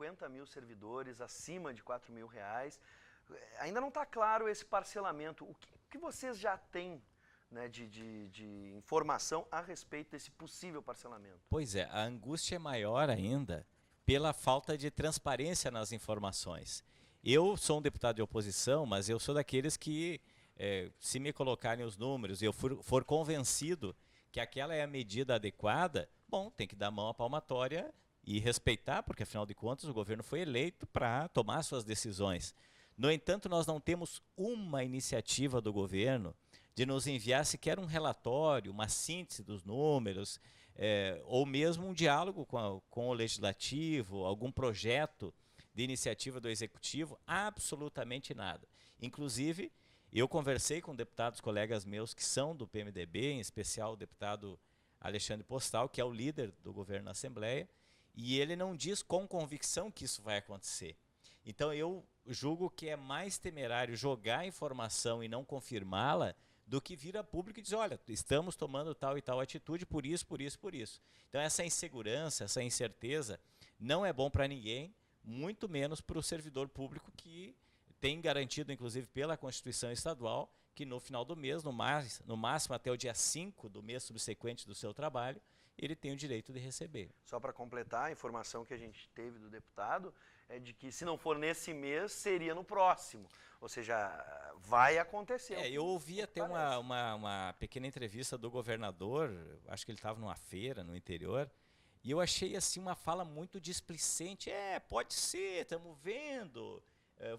50 mil servidores, acima de R$ 4.000. Ainda não está claro esse parcelamento. O que vocês já têm, né, de informação a respeito desse possível parcelamento? Pois é, a angústia é maior ainda pela falta de transparência nas informações. Eu sou um deputado de oposição, mas eu sou daqueles que, se me colocarem os números e eu for convencido que aquela é a medida adequada, bom, tem que dar mão à palmatória e respeitar, porque afinal de contas o governo foi eleito para tomar suas decisões. No entanto, nós não temos uma iniciativa do governo de nos enviar sequer um relatório, uma síntese dos números, ou mesmo um diálogo com o legislativo, algum projeto de iniciativa do executivo, absolutamente nada. Inclusive, eu conversei com deputados colegas meus que são do PMDB, em especial o deputado Alexandre Postal, que é o líder do governo na Assembleia, e ele não diz com convicção que isso vai acontecer. Então eu julgo que é mais temerário jogar a informação e não confirmá-la do que vir a público e dizer, olha, estamos tomando tal e tal atitude por isso, por isso, por isso. Então essa insegurança, essa incerteza não é bom para ninguém, muito menos para o servidor público que tem garantido, inclusive pela Constituição Estadual, que no final do mês, no máximo até o dia 5 do mês subsequente do seu trabalho, ele tem o direito de receber. Só para completar, a informação que a gente teve do deputado é de que se não for nesse mês, seria no próximo. Ou seja, vai acontecer. Eu ouvi até uma pequena entrevista do governador, acho que ele estava numa feira no interior, e eu achei assim uma fala muito displicente. Pode ser, estamos vendo,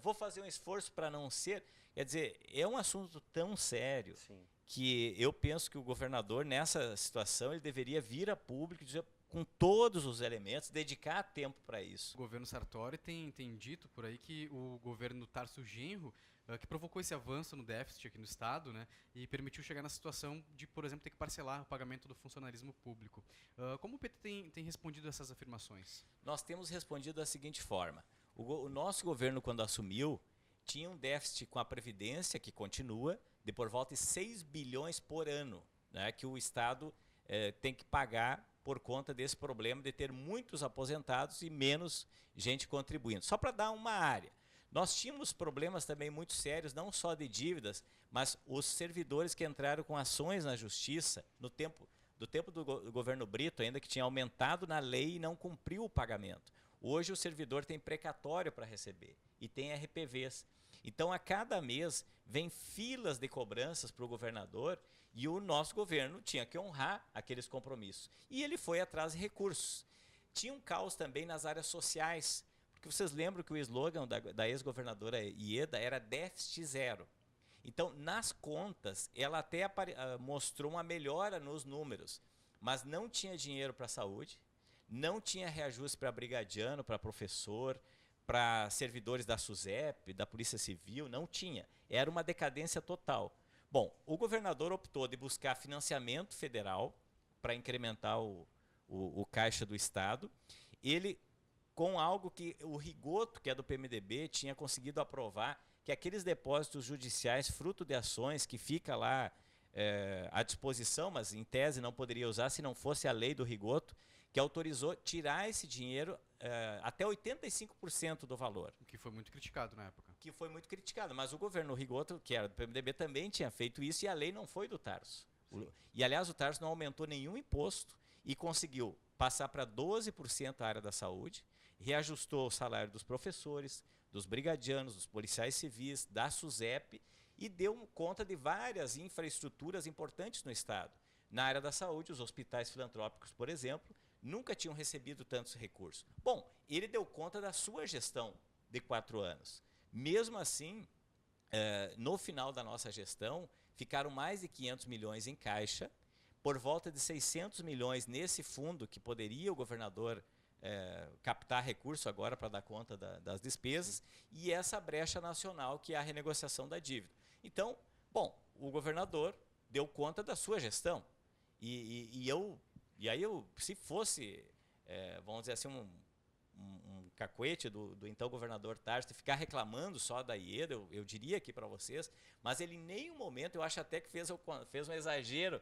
vou fazer um esforço para não ser. Quer dizer, é um assunto tão sério. Sim. Que eu penso que o governador, nessa situação, ele deveria vir a público e dizer com todos os elementos, dedicar tempo para isso. O governo Sartori tem dito por aí que o governo Tarso Genro, que provocou esse avanço no déficit aqui no Estado, né, e permitiu chegar na situação de, por exemplo, ter que parcelar o pagamento do funcionalismo público. Como o PT tem respondido a essas afirmações? Nós temos respondido da seguinte forma. O nosso governo, quando assumiu, tinha um déficit com a Previdência, que continua, de por volta de 6 bilhões por ano, né, que o Estado tem que pagar por conta desse problema de ter muitos aposentados e menos gente contribuindo. Só para dar uma área. Nós tínhamos problemas também muito sérios, não só de dívidas, mas os servidores que entraram com ações na justiça no tempo do governo Brito, ainda que tinha aumentado na lei e não cumpriu o pagamento. Hoje o servidor tem precatório para receber e tem RPVs. Então, a cada mês, vem filas de cobranças para o governador e o nosso governo tinha que honrar aqueles compromissos. E ele foi atrás de recursos. Tinha um caos também nas áreas sociais, porque vocês lembram que o slogan da ex-governadora Ieda era déficit zero. Então, nas contas, ela até mostrou uma melhora nos números, mas não tinha dinheiro para a saúde, não tinha reajuste para brigadiano, para professor, para servidores da SUSEP, da Polícia Civil, não tinha. Era uma decadência total. Bom, o governador optou de buscar financiamento federal para incrementar o caixa do Estado. Ele, com algo que o Rigoto, que é do PMDB, tinha conseguido aprovar, que aqueles depósitos judiciais, fruto de ações, que fica lá à disposição, mas em tese não poderia usar se não fosse a lei do Rigoto, que autorizou tirar esse dinheiro até 85% do valor. O que foi muito criticado na época. Que foi muito criticado, mas o governo Rigoto, que era do PMDB, também tinha feito isso e a lei não foi do Tarso. E, aliás, o Tarso não aumentou nenhum imposto e conseguiu passar para 12% a área da saúde, reajustou o salário dos professores, dos brigadianos, dos policiais civis, da SUSEP e deu conta de várias infraestruturas importantes no Estado. Na área da saúde, os hospitais filantrópicos, por exemplo, nunca tinham recebido tantos recursos. Bom, ele deu conta da sua gestão de 4 anos. Mesmo assim, no final da nossa gestão, ficaram mais de 500 milhões em caixa, por volta de 600 milhões nesse fundo que poderia o governador captar recurso agora para dar conta das despesas, e essa brecha nacional que é a renegociação da dívida. Então, bom, o governador deu conta da sua gestão. E aí se fosse, vamos dizer assim, um cacuete do então governador Tarso, ficar reclamando só da Ieda, eu diria aqui para vocês, mas ele em nenhum momento, eu acho até que fez um exagero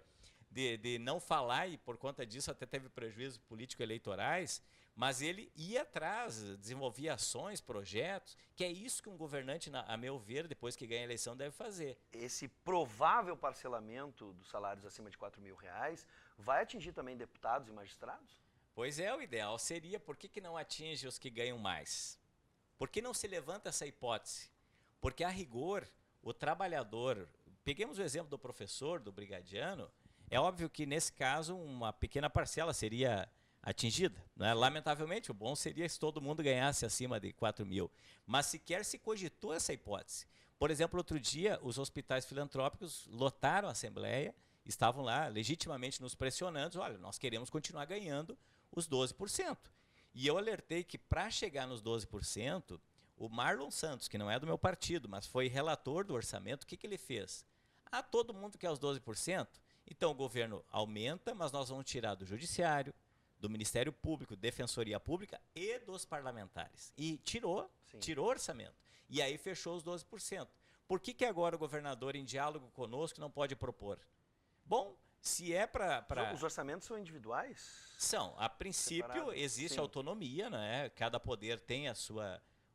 de não falar, e por conta disso até teve prejuízos político-eleitorais, mas ele ia atrás, desenvolvia ações, projetos, que é isso que um governante, a meu ver, depois que ganha a eleição, deve fazer. Esse provável parcelamento dos salários acima de R$4.000 vai atingir também deputados e magistrados? Pois é, o ideal seria, por que não atinge os que ganham mais? Por que não se levanta essa hipótese? Porque, a rigor, o trabalhador, peguemos o exemplo do professor, do brigadiano, é óbvio que, nesse caso, uma pequena parcela seria atingida, né? Lamentavelmente, o bom seria se todo mundo ganhasse acima de 4.000. Mas sequer se cogitou essa hipótese. Por exemplo, outro dia, os hospitais filantrópicos lotaram a Assembleia, estavam lá legitimamente nos pressionando, olha, nós queremos continuar ganhando os 12%. E eu alertei que, para chegar nos 12%, o Marlon Santos, que não é do meu partido, mas foi relator do orçamento, o que ele fez? Todo mundo quer os 12%? Então o governo aumenta, mas nós vamos tirar do Judiciário, do Ministério Público, Defensoria Pública e dos parlamentares. E tirou o orçamento. E aí fechou os 12%. Por que agora o governador, em diálogo conosco, não pode propor? Bom, se é para... Os orçamentos são individuais? São. A princípio, existe autonomia, né? Cada poder tem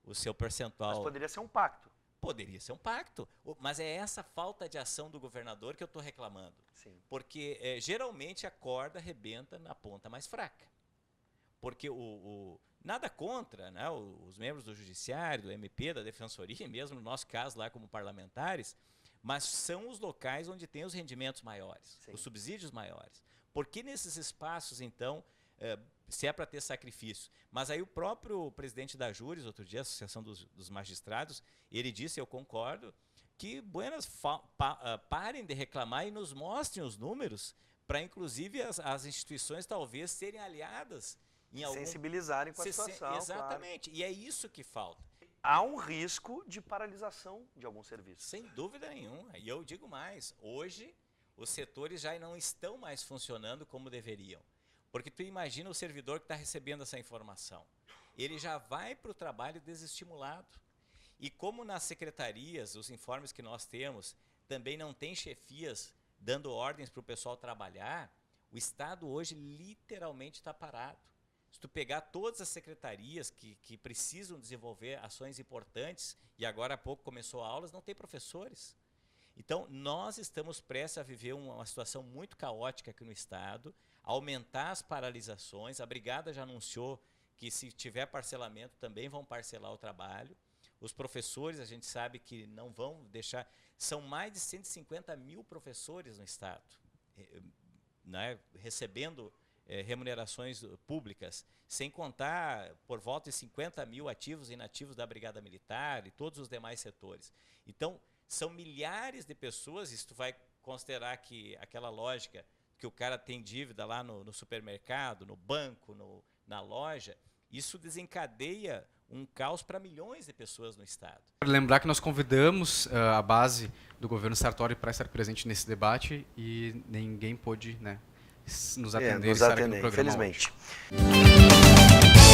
o seu percentual. Mas poderia ser um pacto. Poderia ser um pacto, mas é essa falta de ação do governador que eu estou reclamando. Sim. Porque geralmente a corda arrebenta na ponta mais fraca. Porque nada contra, né, os membros do Judiciário, do MP, da Defensoria, mesmo no nosso caso lá como parlamentares, mas são os locais onde tem os rendimentos maiores, os subsídios maiores. Por que nesses espaços, então, se é para ter sacrifício? Mas aí o próprio presidente da Júris, outro dia, a Associação dos Magistrados, ele disse, eu concordo, que buenas parem de reclamar e nos mostrem os números para, inclusive, as instituições talvez serem aliadas em algum... Sensibilizarem com a situação, exatamente, claro. E é isso que falta. Há um risco de paralisação de alguns serviços. Sem dúvida nenhuma. E eu digo mais, hoje os setores já não estão mais funcionando como deveriam. Porque tu imagina o servidor que está recebendo essa informação. Ele já vai para o trabalho desestimulado. E como nas secretarias, os informes que nós temos, também não tem chefias dando ordens para o pessoal trabalhar, o Estado hoje literalmente está parado. Se tu pegar todas as secretarias que precisam desenvolver ações importantes, e agora há pouco começou aulas, não tem professores. Então, nós estamos prestes a viver uma situação muito caótica aqui no Estado, aumentar as paralisações. A Brigada já anunciou que, se tiver parcelamento, também vão parcelar o trabalho. Os professores, a gente sabe que não vão deixar... São mais de 150 mil professores no Estado, né, recebendo remunerações públicas, sem contar por volta de 50 mil ativos e inativos da Brigada Militar e todos os demais setores. Então, são milhares de pessoas, e se tu vai considerar que aquela lógica que o cara tem dívida lá no supermercado, no banco, na loja, isso desencadeia um caos para milhões de pessoas no Estado. Lembrar que nós convidamos a base do governo Sartori para estar presente nesse debate e ninguém pôde, né, nos atender, infelizmente. Hoje.